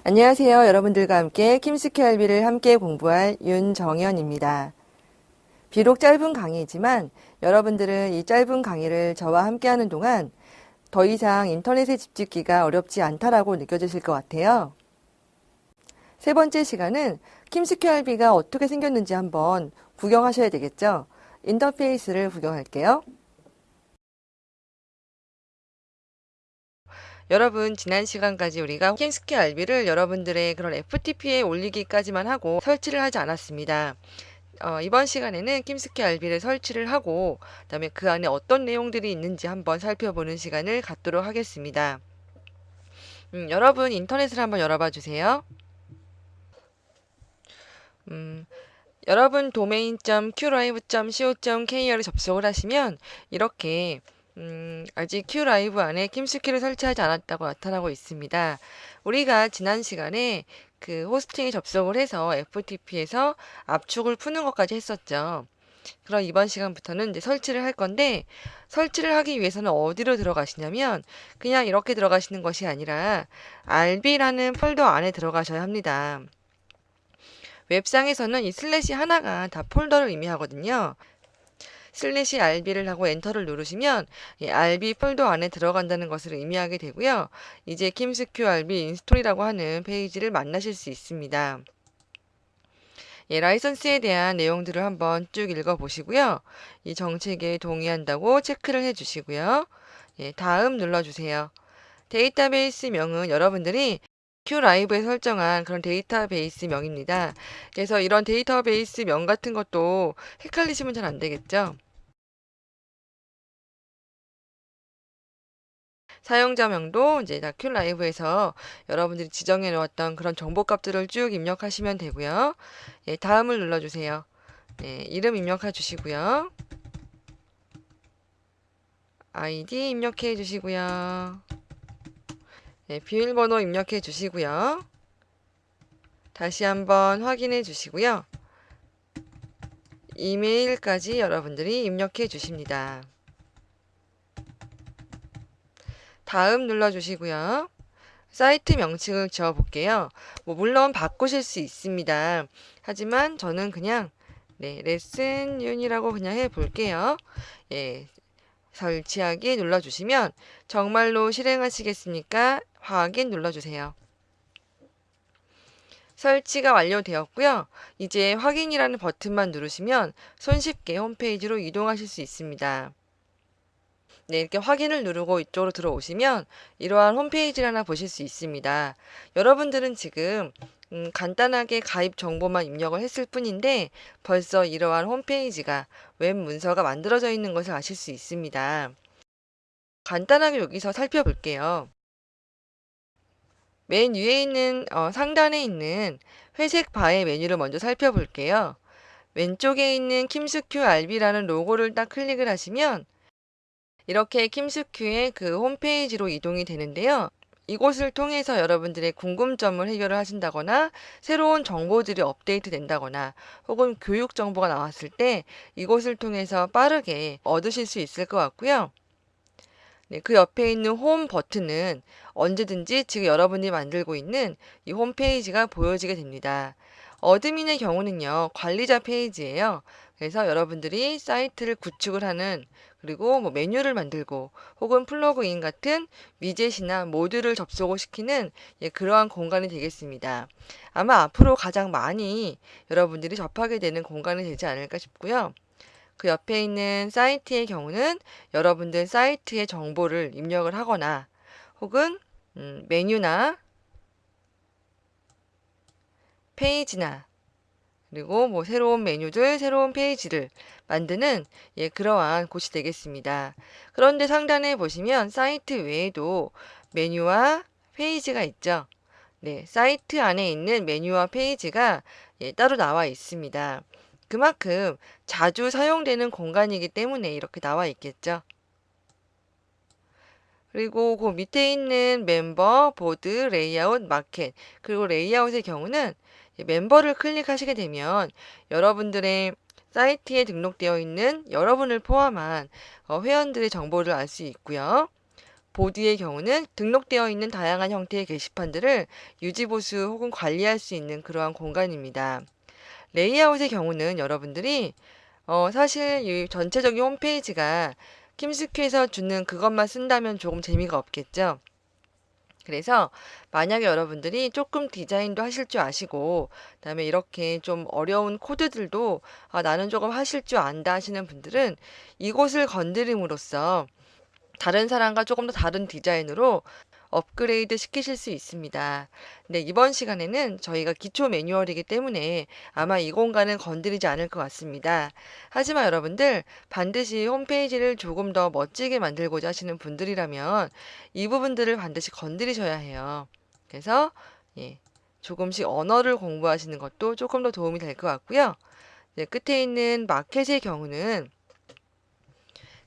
안녕하세요. 여러분들과 함께 킴스키 알비를 함께 공부할 윤정현입니다. 비록 짧은 강의이지만 여러분들은 이 짧은 강의를 저와 함께 하는 동안 더 이상 인터넷에 집짓기가 어렵지 않다라고 느껴지실 것 같아요. 세 번째 시간은 킴스키 알비가 어떻게 생겼는지 한번 구경하셔야 되겠죠? 인터페이스를 구경할게요. 여러분, 지난 시간까지 우리가 킴스키 알비를 여러분들의 그런 FTP에 올리기까지만 하고 설치를 하지 않았습니다. 이번 시간에는 킴스키 알비를 설치를 하고 그다음에 그 안에 어떤 내용들이 있는지 한번 살펴보는 시간을 갖도록 하겠습니다. 여러분 인터넷을 한번 열어봐 주세요. 음, 여러분 domain.qlive.co.kr에 접속을 하시면 이렇게 아직 qlive 안에 킴스키를 설치하지 않았다고 나타나고 있습니다. 우리가 지난 시간에 그 호스팅에 접속을 해서 FTP에서 압축을 푸는 것까지 했었죠. 그럼 이번 시간부터는 이제 설치를 할 건데 설치를 하기 위해서는 어디로 들어가시냐면 그냥 이렇게 들어가시는 것이 아니라 RB라는 폴더 안에 들어가셔야 합니다. 웹상에서는 이 슬래시 하나가 다 폴더를 의미하거든요. 슬래시 RB를 하고 엔터를 누르시면 이 RB 폴더 안에 들어간다는 것을 의미하게 되고요. 이제 kimsq RB 인스톨이라고 하는 페이지를 만나실 수 있습니다. 예, 라이선스에 대한 내용들을 한번 쭉 읽어보시고요. 이 정책에 동의한다고 체크를 해주시고요. 예, 다음 눌러주세요. 데이터베이스 명은 여러분들이 큐라이브에 설정한 그런 데이터베이스 명입니다. 그래서 이런 데이터베이스 명 같은 것도 헷갈리시면 잘 안 되겠죠? 사용자명도 이제 다 큐라이브에서 여러분들이 지정해 놓았던 그런 정보값들을 쭉 입력하시면 되고요. 예, 다음을 눌러주세요. 네, 이름 입력해 주시고요. 아이디 입력해 주시고요. 네, 비밀번호 입력해 주시고요. 다시 한번 확인해 주시고요. 이메일까지 여러분들이 입력해 주십니다. 다음 눌러 주시고요. 사이트 명칭을 지어 볼게요. 물론 바꾸실 수 있습니다. 하지만 저는 그냥 레슨윤이라고 그냥 해 볼게요. 예, 설치하기 눌러주시면 정말로 실행하시겠습니까? 확인 눌러주세요. 설치가 완료되었고요. 이제 확인이라는 버튼만 누르시면 손쉽게 홈페이지로 이동하실 수 있습니다. 네, 이렇게 확인을 누르고 이쪽으로 들어오시면 이러한 홈페이지를 하나 보실 수 있습니다. 여러분들은 지금 간단하게 가입 정보만 입력을 했을 뿐인데 벌써 이러한 홈페이지가 웹 문서가 만들어져 있는 것을 아실 수 있습니다. 간단하게 여기서 살펴볼게요. 맨 위에 있는 상단에 있는 회색 바의 메뉴를 먼저 살펴볼게요. 왼쪽에 있는 킴스큐 RB라는 로고를 딱 클릭을 하시면 이렇게 킴스큐의 그 홈페이지로 이동이 되는데요. 이곳을 통해서 여러분들의 궁금점을 해결을 하신다거나 새로운 정보들이 업데이트 된다거나 혹은 교육 정보가 나왔을 때 이곳을 통해서 빠르게 얻으실 수 있을 것 같고요. 네, 그 옆에 있는 홈 버튼은 언제든지 지금 여러분이 만들고 있는 이 홈페이지가 보여지게 됩니다. 어드민의 경우는요, 관리자 페이지예요. 그래서 여러분들이 사이트를 구축을 하는 그리고 뭐 메뉴를 만들고 혹은 플러그인 같은 위젯이나 모듈을 접속을 시키는 그러한 공간이 되겠습니다. 아마 앞으로 가장 많이 여러분들이 접하게 되는 공간이 되지 않을까 싶고요. 그 옆에 있는 사이트의 경우는 여러분들 사이트의 정보를 입력을 하거나 혹은 메뉴나 페이지나 그리고 뭐 새로운 메뉴들, 새로운 페이지를 만드는 그러한 곳이 되겠습니다. 그런데 상단에 보시면 사이트 외에도 메뉴와 페이지가 있죠. 네, 사이트 안에 있는 메뉴와 페이지가 따로 나와 있습니다. 그만큼 자주 사용되는 공간이기 때문에 이렇게 나와 있겠죠. 그리고 그 밑에 있는 멤버, 보드, 레이아웃, 마켓, 그리고 레이아웃의 경우는 멤버를 클릭하시게 되면 여러분들의 사이트에 등록되어 있는 여러분을 포함한 회원들의 정보를 알 수 있고요. 보드의 경우는 등록되어 있는 다양한 형태의 게시판들을 유지보수 혹은 관리할 수 있는 그러한 공간입니다. 레이아웃의 경우는 여러분들이 사실 이 전체적인 홈페이지가 킴스큐에서 주는 그것만 쓴다면 조금 재미가 없겠죠. 그래서 만약에 여러분들이 조금 디자인도 하실 줄 아시고 그다음에 이렇게 좀 어려운 코드들도 나는 조금 하실 줄 안다 하시는 분들은 이곳을 건드림으로써 다른 사람과 조금 더 다른 디자인으로 업그레이드 시키실 수 있습니다. 근데 이번 시간에는 저희가 기초 매뉴얼이기 때문에 아마 이 공간은 건드리지 않을 것 같습니다. 하지만 여러분들 반드시 홈페이지를 조금 더 멋지게 만들고자 하시는 분들이라면 이 부분들을 반드시 건드리셔야 해요. 그래서 예, 조금씩 언어를 공부하시는 것도 조금 더 도움이 될 것 같고요. 네, 끝에 있는 마켓의 경우는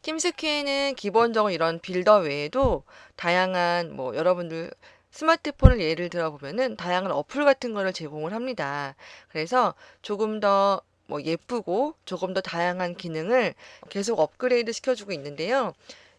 팀스큐에는 기본적으로 이런 빌더 외에도 다양한 여러분들 스마트폰을 예를 들어 보면은 다양한 어플 같은 거를 제공을 합니다. 그래서 조금 더 예쁘고 조금 더 다양한 기능을 계속 업그레이드 시켜주고 있는데요.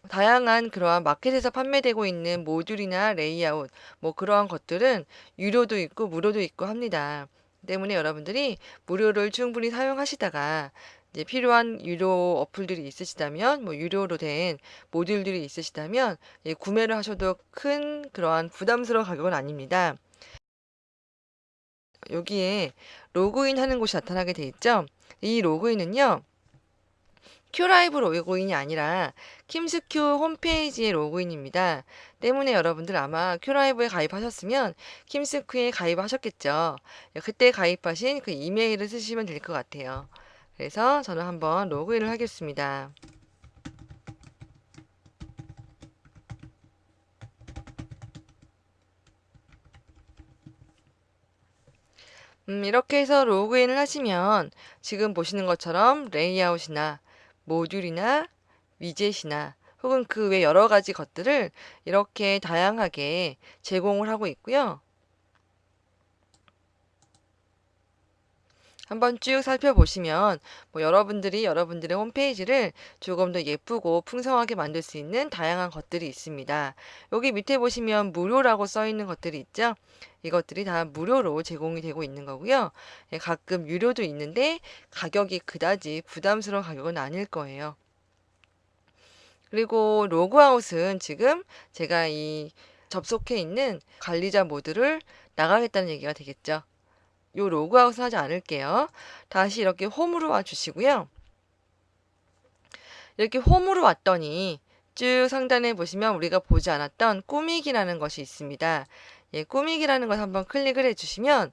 다양한 그러한 마켓에서 판매되고 있는 모듈이나 레이아웃 그러한 것들은 유료도 있고 무료도 있고 합니다. 때문에 여러분들이 무료를 충분히 사용하시다가 이제 필요한 유료 어플들이 있으시다면 유료로 된 모듈들이 있으시다면 구매를 하셔도 큰 그러한 부담스러운 가격은 아닙니다. 여기에 로그인 하는 곳이 나타나게 돼 있죠. 이 로그인은요. 큐라이브 로그인이 아니라 킴스큐 홈페이지의 로그인입니다. 때문에 여러분들 아마 큐라이브에 가입하셨으면 킴스큐에 가입하셨겠죠. 그때 가입하신 그 이메일을 쓰시면 될 것 같아요. 그래서 저는 한번 로그인을 하겠습니다. 이렇게 해서 로그인을 하시면 지금 보시는 것처럼 레이아웃이나 모듈이나 위젯이나 혹은 그 외 여러 가지 것들을 이렇게 다양하게 제공을 하고 있고요. 한번 쭉 살펴보시면 여러분들이 여러분들의 홈페이지를 조금 더 예쁘고 풍성하게 만들 수 있는 다양한 것들이 있습니다. 여기 밑에 보시면 무료라고 써 있는 것들이 있죠. 이것들이 다 무료로 제공이 되고 있는 거고요. 가끔 유료도 있는데 가격이 그다지 부담스러운 가격은 아닐 거예요. 그리고 로그아웃은 지금 제가 이 접속해 있는 관리자 모드를 나가겠다는 얘기가 되겠죠. 요 로그아웃은 하지 않을게요. 다시 이렇게 홈으로 와 주시고요. 이렇게 홈으로 왔더니 쭉 상단에 보시면 우리가 보지 않았던 꾸미기라는 것이 있습니다. 꾸미기라는 것 한번 클릭을 해주시면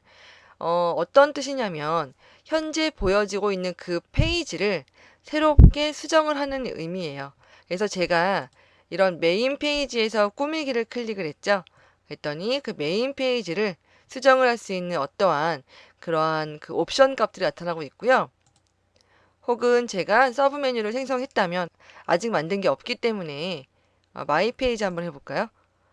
어떤 뜻이냐면 현재 보여지고 있는 그 페이지를 새롭게 수정을 하는 의미예요. 그래서 제가 이런 메인 페이지에서 꾸미기를 클릭을 했죠. 그랬더니 그 메인 페이지를 수정을 할 수 있는 어떠한 그러한 그 옵션 값들이 나타나고 있고요. 혹은 제가 서브 메뉴를 생성했다면 아직 만든 게 없기 때문에 마이 페이지 한번 해볼까요?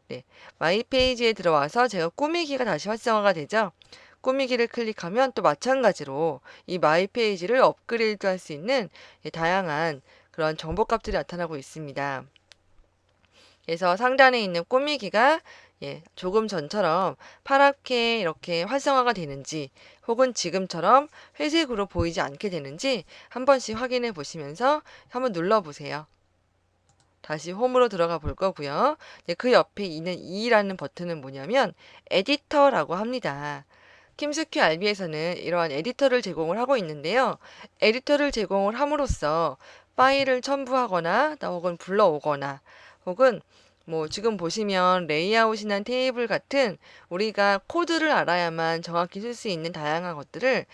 네, 마이 페이지에 들어와서 제가 꾸미기가 다시 활성화가 되죠. 꾸미기를 클릭하면 또 마찬가지로 이 마이 페이지를 업그레이드 할 수 있는 다양한 그런 정보값들이 나타나고 있습니다. 그래서 상단에 있는 꾸미기가 조금 전처럼 파랗게 이렇게 활성화가 되는지 혹은 지금처럼 회색으로 보이지 않게 되는지 한 번씩 확인해 보시면서 한번 눌러 보세요. 다시 홈으로 들어가 볼 거고요. 그 옆에 있는 2라는 버튼은 뭐냐면 에디터라고 합니다. 킴스큐 RB에서는 이러한 에디터를 제공을 하고 있는데요. 에디터를 제공을 함으로써 파일을 첨부하거나 혹은 불러오거나 혹은 지금 보시면 레이아웃이나 테이블 같은 우리가 코드를 알아야만 정확히 쓸 수 있는 다양한 것들을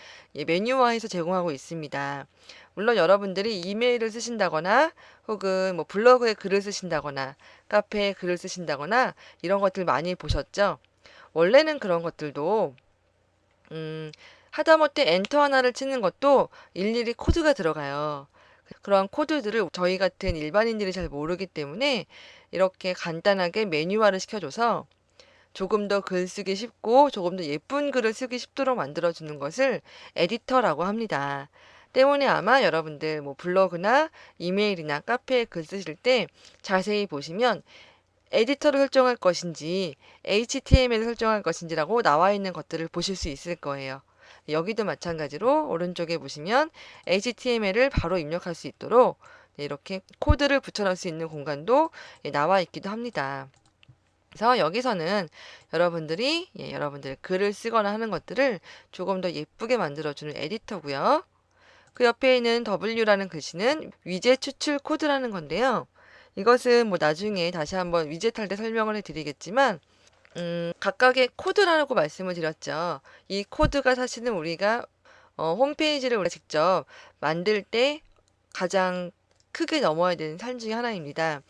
메뉴화해서 제공하고 있습니다. 물론 여러분들이 이메일을 쓰신다거나 혹은 블로그에 글을 쓰신다거나 카페에 글을 쓰신다거나 이런 것들 많이 보셨죠? 원래는 그런 것들도 하다못해 엔터 하나를 치는 것도 일일이 코드가 들어가요. 그러한 코드들을 저희 같은 일반인들이 잘 모르기 때문에 이렇게 간단하게 매뉴화를 시켜줘서 조금 더 글 쓰기 쉽고 조금 더 예쁜 글을 쓰기 쉽도록 만들어주는 것을 에디터라고 합니다. 때문에 아마 여러분들 블로그나 이메일이나 카페에 글 쓰실 때 자세히 보시면 에디터를 설정할 것인지 HTML을 설정할 것인지라고 나와 있는 것들을 보실 수 있을 거예요. 여기도 마찬가지로 오른쪽에 보시면 HTML을 바로 입력할 수 있도록 이렇게 코드를 붙여넣을 수 있는 공간도 나와 있기도 합니다. 그래서 여기서는 여러분들이 여러분들 글을 쓰거나 하는 것들을 조금 더 예쁘게 만들어주는 에디터고요. 그 옆에 있는 W라는 글씨는 위젯 추출 코드라는 건데요. 이것은 뭐 나중에 다시 한번 위젯 할 때 설명을 해드리겠지만 각각의 코드라고 말씀을 드렸죠. 이 코드가 사실은 우리가 홈페이지를 우리가 직접 만들 때 가장 크게 넘어야 되는 산 중에 하나입니다.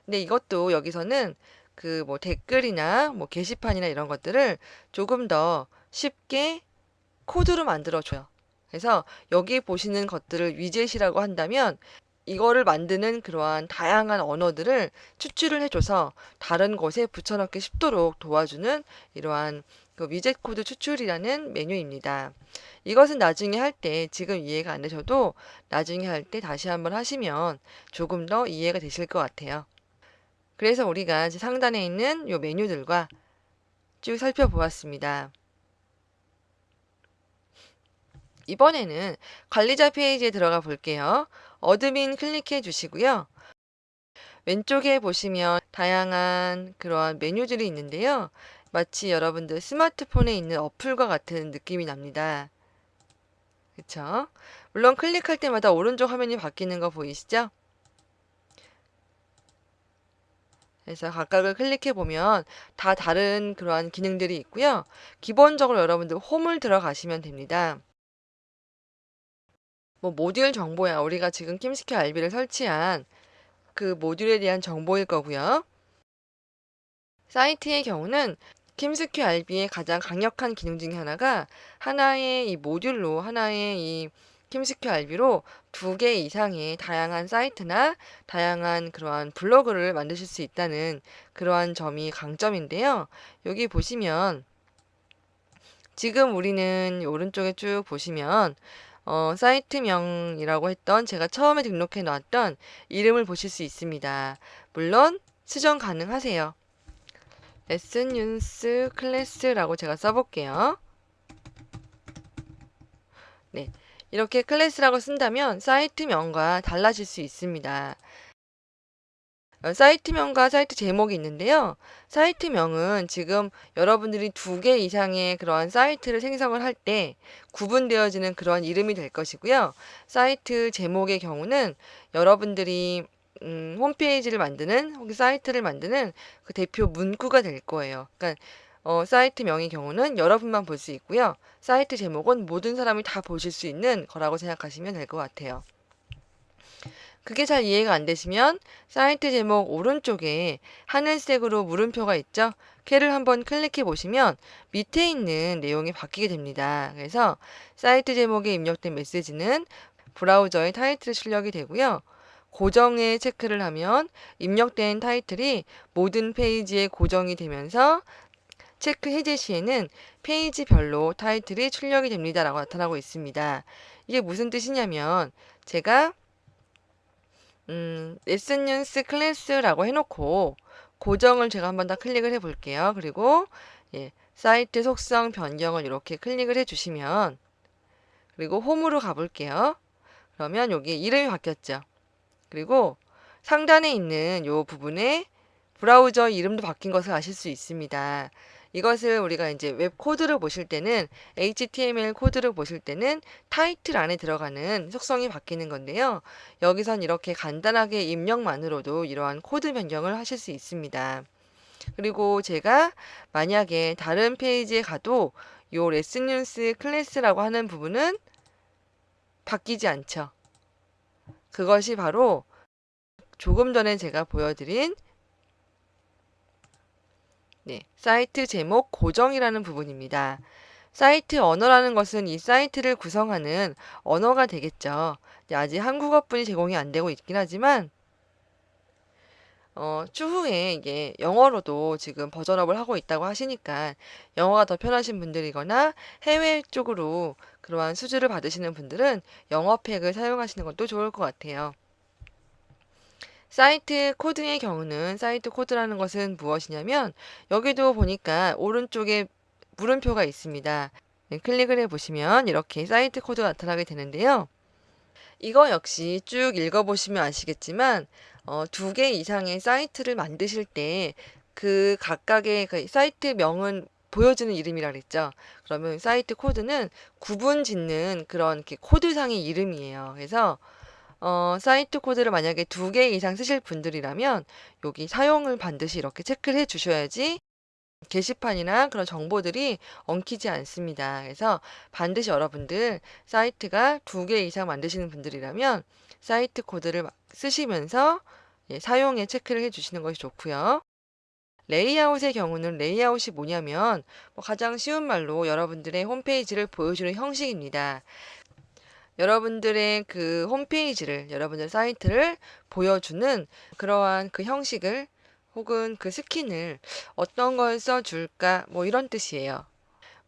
근데 이것도 여기서는 그 뭐 댓글이나 뭐 게시판이나 이런 것들을 조금 더 쉽게 코드로 만들어 줘요. 그래서 여기 보시는 것들을 위젯이라고 한다면 이거를 만드는 그러한 다양한 언어들을 추출을 해줘서 다른 곳에 붙여넣기 쉽도록 도와주는 이러한 그 위젯 코드 추출이라는 메뉴입니다. 이것은 나중에 할 때 지금 이해가 안 되셔도 나중에 할 때 다시 한번 하시면 조금 더 이해가 되실 것 같아요. 그래서 우리가 상단에 있는 이 메뉴들과 쭉 살펴보았습니다. 이번에는 관리자 페이지에 들어가 볼게요. 어드민 클릭해 주시고요. 왼쪽에 보시면 다양한 그러한 메뉴들이 있는데요. 마치 여러분들 스마트폰에 있는 어플과 같은 느낌이 납니다. 그쵸? 물론 클릭할 때마다 오른쪽 화면이 바뀌는 거 보이시죠? 그래서 각각을 클릭해 보면 다 다른 그러한 기능들이 있고요. 기본적으로 여러분들 홈을 들어가시면 됩니다. 뭐 모듈 정보야. 우리가 지금 김스큐 RB를 설치한 그 모듈에 대한 정보일 거고요. 사이트의 경우는 김스큐 RB의 가장 강력한 기능 중에 하나가 하나의 이 모듈로 하나의 이 김스큐 RB로 2개 이상의 다양한 사이트나 다양한 그러한 블로그를 만드실 수 있다는 그러한 점이 강점인데요. 여기 보시면 지금 우리는 오른쪽에 쭉 보시면 사이트명이라고 했던 제가 처음에 등록해 놨던 이름을 보실 수 있습니다. 물론 수정 가능하세요. 레슨뉴스 클래스라고 제가 써볼게요. 네, 이렇게 클래스라고 쓴다면 사이트명과 달라질 수 있습니다. 사이트명과 사이트 제목이 있는데요. 사이트명은 지금 여러분들이 2개 이상의 그러한 사이트를 생성을 할 때 구분되어지는 그러한 이름이 될 것이고요. 사이트 제목의 경우는 여러분들이 홈페이지를 만드는 혹은 사이트를 만드는 그 대표 문구가 될 거예요. 그러니까 사이트명의 경우는 여러분만 볼 수 있고요. 사이트 제목은 모든 사람이 다 보실 수 있는 거라고 생각하시면 될 것 같아요. 그게 잘 이해가 안 되시면 사이트 제목 오른쪽에 하늘색으로 물음표가 있죠? 걔를 한번 클릭해 보시면 밑에 있는 내용이 바뀌게 됩니다. 그래서 사이트 제목에 입력된 메시지는 브라우저의 타이틀 출력이 되고요. 고정에 체크를 하면 입력된 타이틀이 모든 페이지에 고정이 되면서 체크 해제 시에는 페이지별로 타이틀이 출력이 됩니다. 라고 나타나고 있습니다. 이게 무슨 뜻이냐면 제가 레슨뉴스 클래스라고 해놓고 고정을 제가 한번 더 클릭을 해 볼게요. 그리고 사이트 속성 변경을 이렇게 클릭을 해 주시면 그리고 홈으로 가볼게요. 그러면 여기 이름이 바뀌었죠. 그리고 상단에 있는 이 부분에 브라우저 이름도 바뀐 것을 아실 수 있습니다. 이것을 우리가 이제 웹 코드를 보실 때는 HTML 코드를 보실 때는 타이틀 안에 들어가는 속성이 바뀌는 건데요. 여기선 이렇게 간단하게 입력만으로도 이러한 코드 변경을 하실 수 있습니다. 그리고 제가 만약에 다른 페이지에 가도 이 레슨뉴스 클래스라고 하는 부분은 바뀌지 않죠. 그것이 바로 조금 전에 제가 보여드린 사이트 제목 고정이라는 부분입니다. 사이트 언어라는 것은 이 사이트를 구성하는 언어가 되겠죠. 아직 한국어뿐이 제공이 안 되고 있긴 하지만 추후에 이게 영어로도 지금 버전업을 하고 있다고 하시니까 영어가 더 편하신 분들이거나 해외 쪽으로 그러한 수주를 받으시는 분들은 영어 팩을 사용하시는 것도 좋을 것 같아요. 사이트 코드의 경우는 사이트 코드라는 것은 무엇이냐면 여기도 보니까 오른쪽에 물음표가 있습니다. 네, 클릭을 해보시면 이렇게 사이트 코드가 나타나게 되는데요. 이거 역시 쭉 읽어보시면 아시겠지만 2개 이상의 사이트를 만드실 때 그 각각의 그 사이트 명은 보여주는 이름이라 그랬죠. 그러면 사이트 코드는 구분 짓는 그런 이렇게 코드상의 이름이에요. 그래서 사이트 코드를 만약에 2개 이상 쓰실 분들이라면 여기 사용을 반드시 이렇게 체크를 해 주셔야지 게시판이나 그런 정보들이 엉키지 않습니다. 그래서 반드시 여러분들 사이트가 2개 이상 만드시는 분들이라면 사이트 코드를 쓰시면서 사용에 체크를 해 주시는 것이 좋고요. 레이아웃의 경우는 레이아웃이 뭐냐면 가장 쉬운 말로 여러분들의 홈페이지를 보여주는 형식입니다. 여러분들의 그 홈페이지를, 여러분들 사이트를 보여주는 그러한 그 형식을 혹은 그 스킨을 어떤 걸 써줄까 뭐 이런 뜻이에요.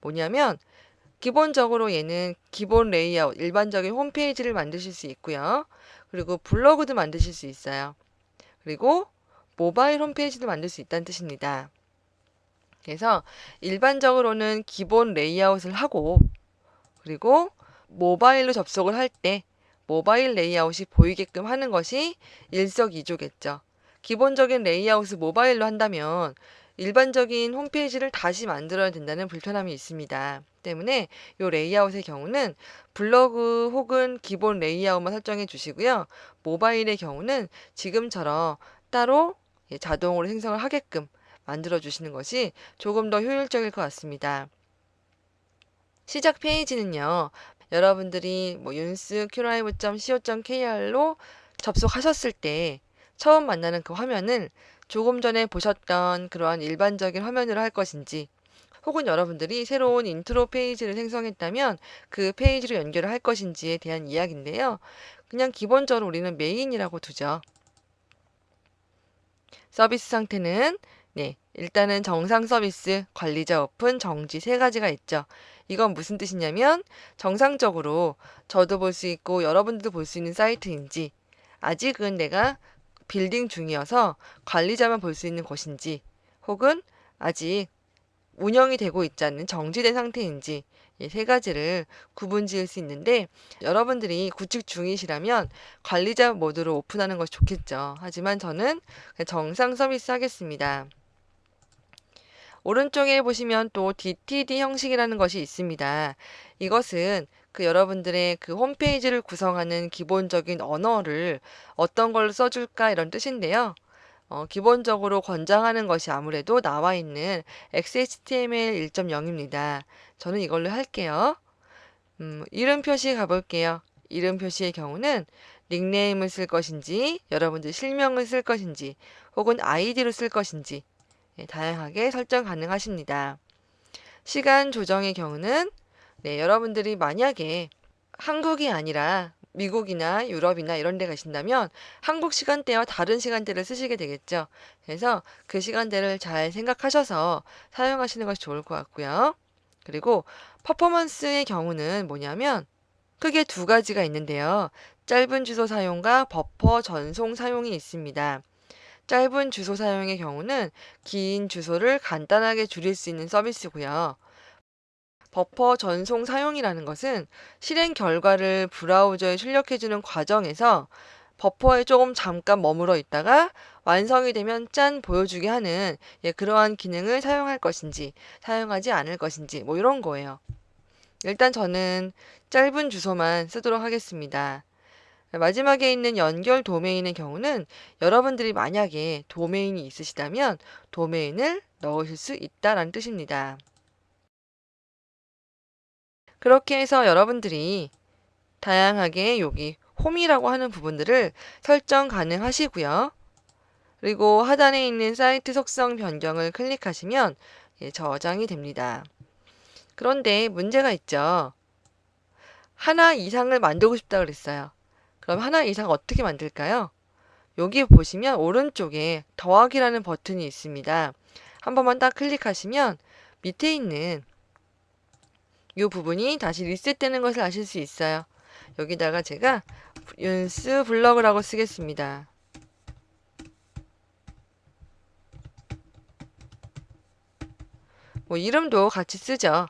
뭐냐면 기본적으로 얘는 기본 레이아웃, 일반적인 홈페이지를 만드실 수 있고요. 그리고 블로그도 만드실 수 있어요. 그리고 모바일 홈페이지도 만들 수 있다는 뜻입니다. 그래서 일반적으로는 기본 레이아웃을 하고 그리고 모바일로 접속을 할 때 모바일 레이아웃이 보이게끔 하는 것이 일석이조겠죠. 기본적인 레이아웃을 모바일로 한다면 일반적인 홈페이지를 다시 만들어야 된다는 불편함이 있습니다. 때문에 이 레이아웃의 경우는 블로그 혹은 기본 레이아웃만 설정해 주시고요. 모바일의 경우는 지금처럼 따로 자동으로 생성을 하게끔 만들어 주시는 것이 조금 더 효율적일 것 같습니다. 시작 페이지는요. 여러분들이 뭐 윤스qlive.co.kr로 접속하셨을 때 처음 만나는 그 화면을 조금 전에 보셨던 그러한 일반적인 화면으로 할 것인지 혹은 여러분들이 새로운 인트로 페이지를 생성했다면 그 페이지로 연결을 할 것인지에 대한 이야기인데요. 그냥 기본적으로 우리는 메인이라고 두죠. 서비스 상태는 일단은 정상 서비스, 관리자 오픈, 정지 세 가지가 있죠. 이건 무슨 뜻이냐면 정상적으로 저도 볼 수 있고 여러분들도 볼 수 있는 사이트인지 아직은 내가 빌딩 중이어서 관리자만 볼 수 있는 것인지 혹은 아직 운영이 되고 있지 않는 정지된 상태인지 이 세 가지를 구분 지을 수 있는데 여러분들이 구축 중이시라면 관리자 모드로 오픈하는 것이 좋겠죠. 하지만 저는 정상 서비스 하겠습니다. 오른쪽에 보시면 또 DTD 형식이라는 것이 있습니다. 이것은 그 여러분들의 그 홈페이지를 구성하는 기본적인 언어를 어떤 걸로 써줄까 이런 뜻인데요. 기본적으로 권장하는 것이 아무래도 나와 있는 XHTML 1.0입니다. 저는 이걸로 할게요. 이름 표시 가볼게요. 이름 표시의 경우는 닉네임을 쓸 것인지, 여러분들 실명을 쓸 것인지, 혹은 아이디로 쓸 것인지 다양하게 설정 가능하십니다. 시간 조정의 경우는 여러분들이 만약에 한국이 아니라 미국이나 유럽이나 이런 데 가신다면 한국 시간대와 다른 시간대를 쓰시게 되겠죠. 그래서 그 시간대를 잘 생각하셔서 사용하시는 것이 좋을 것 같고요. 그리고 퍼포먼스의 경우는 뭐냐면 크게 2가지가 있는데요. 짧은 주소 사용과 버퍼 전송 사용이 있습니다. 짧은 주소 사용의 경우는 긴 주소를 간단하게 줄일 수 있는 서비스고요. 버퍼 전송 사용이라는 것은 실행 결과를 브라우저에 출력해주는 과정에서 버퍼에 조금 잠깐 머물러 있다가 완성이 되면 짠 보여주게 하는 그러한 기능을 사용할 것인지 사용하지 않을 것인지 뭐 이런 거예요. 일단 저는 짧은 주소만 쓰도록 하겠습니다. 마지막에 있는 연결 도메인의 경우는 여러분들이 만약에 도메인이 있으시다면 도메인을 넣으실 수 있다라는 뜻입니다. 그렇게 해서 여러분들이 다양하게 여기 홈이라고 하는 부분들을 설정 가능하시고요. 그리고 하단에 있는 사이트 속성 변경을 클릭하시면 저장이 됩니다. 그런데 문제가 있죠. 하나 이상을 만들고 싶다 그랬어요. 그럼 하나 이상 어떻게 만들까요? 여기 보시면 오른쪽에 더하기라는 버튼이 있습니다. 한 번만 딱 클릭하시면 밑에 있는 이 부분이 다시 리셋되는 것을 아실 수 있어요. 여기다가 제가 윤스 블럭이라고 쓰겠습니다. 뭐 이름도 같이 쓰죠.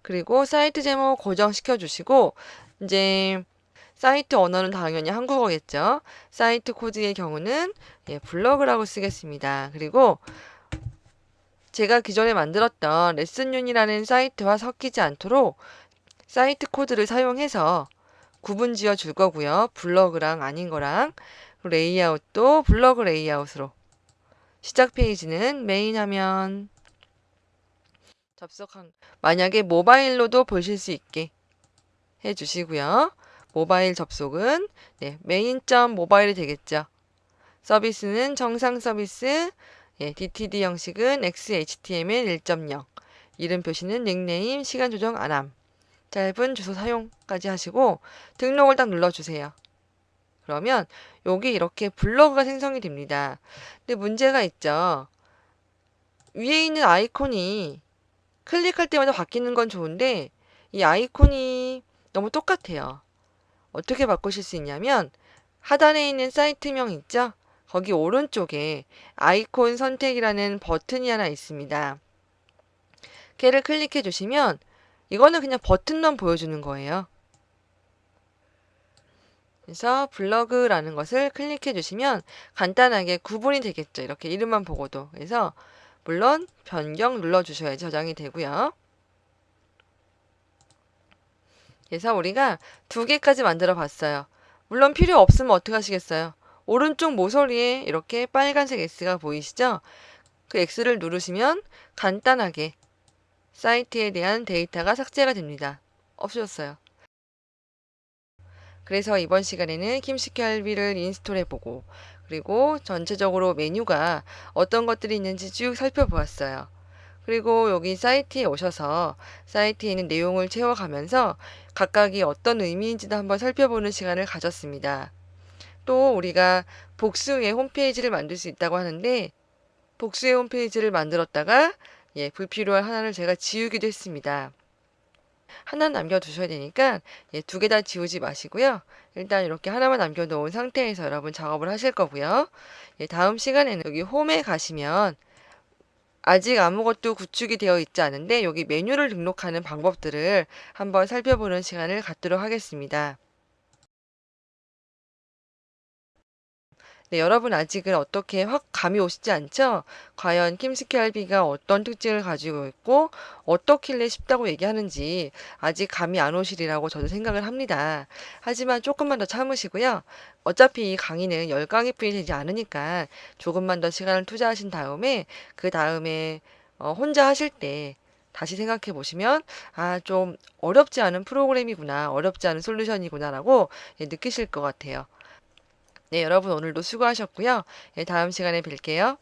그리고 사이트 제목 고정시켜 주시고 이제 사이트 언어는 당연히 한국어겠죠. 사이트 코드의 경우는 블로그라고 쓰겠습니다. 그리고 제가 기존에 만들었던 레슨윤이라는 사이트와 섞이지 않도록 사이트 코드를 사용해서 구분 지어 줄 거고요. 블로그랑 아닌 거랑 레이아웃도 블로그 레이아웃으로 시작 페이지는 메인 화면 접속한 만약에 모바일로도 보실 수 있게 해주시고요. 모바일 접속은 메인.모바일이 되겠죠. 서비스는 정상 서비스, DTD 형식은 XHTML 1.0, 이름 표시는 닉네임, 시간 조정 안함, 짧은 주소 사용까지 하시고 등록을 딱 눌러주세요. 그러면 여기 이렇게 블로그가 생성이 됩니다. 근데 문제가 있죠. 위에 있는 아이콘이 클릭할 때마다 바뀌는 건 좋은데 이 아이콘이 너무 똑같아요. 어떻게 바꾸실 수 있냐면 하단에 있는 사이트명 있죠? 거기 오른쪽에 아이콘 선택이라는 버튼이 하나 있습니다. 걔를 클릭해 주시면 이거는 그냥 버튼만 보여주는 거예요. 그래서 블로그라는 것을 클릭해 주시면 간단하게 구분이 되겠죠. 이렇게 이름만 보고도. 그래서 물론 변경 눌러주셔야 저장이 되고요. 그래서 우리가 2개까지 만들어 봤어요. 물론 필요 없으면 어떻게 하시겠어요? 오른쪽 모서리에 이렇게 빨간색 X가 보이시죠? 그 X를 누르시면 간단하게 사이트에 대한 데이터가 삭제가 됩니다. 없어졌어요. 그래서 이번 시간에는 김스큐알비를 인스톨해보고 그리고 전체적으로 메뉴가 어떤 것들이 있는지 쭉 살펴보았어요. 그리고 여기 사이트에 오셔서 사이트에 있는 내용을 채워가면서 각각이 어떤 의미인지도 한번 살펴보는 시간을 가졌습니다. 또 우리가 복수의 홈페이지를 만들 수 있다고 하는데 복수의 홈페이지를 만들었다가 불필요한 하나를 제가 지우기도 했습니다. 하나 남겨두셔야 되니까 2개 다 지우지 마시고요. 일단 이렇게 하나만 남겨놓은 상태에서 여러분 작업을 하실 거고요. 다음 시간에는 여기 홈에 가시면 아직 아무것도 구축이 되어 있지 않은데 여기 메뉴를 등록하는 방법들을 한번 살펴보는 시간을 갖도록 하겠습니다. 여러분 아직은 어떻게 확 감이 오시지 않죠? 과연 김스큐알비가 어떤 특징을 가지고 있고 어떻길래 쉽다고 얘기하는지 아직 감이 안 오시리라고 저도 생각을 합니다. 하지만 조금만 더 참으시고요. 어차피 이 강의는 10강의뿐이 되지 않으니까 조금만 더 시간을 투자하신 다음에 그 다음에 혼자 하실 때 다시 생각해 보시면 좀 어렵지 않은 프로그램이구나, 어렵지 않은 솔루션이구나라고 느끼실 것 같아요. 여러분 오늘도 수고하셨고요. 다음 시간에 뵐게요.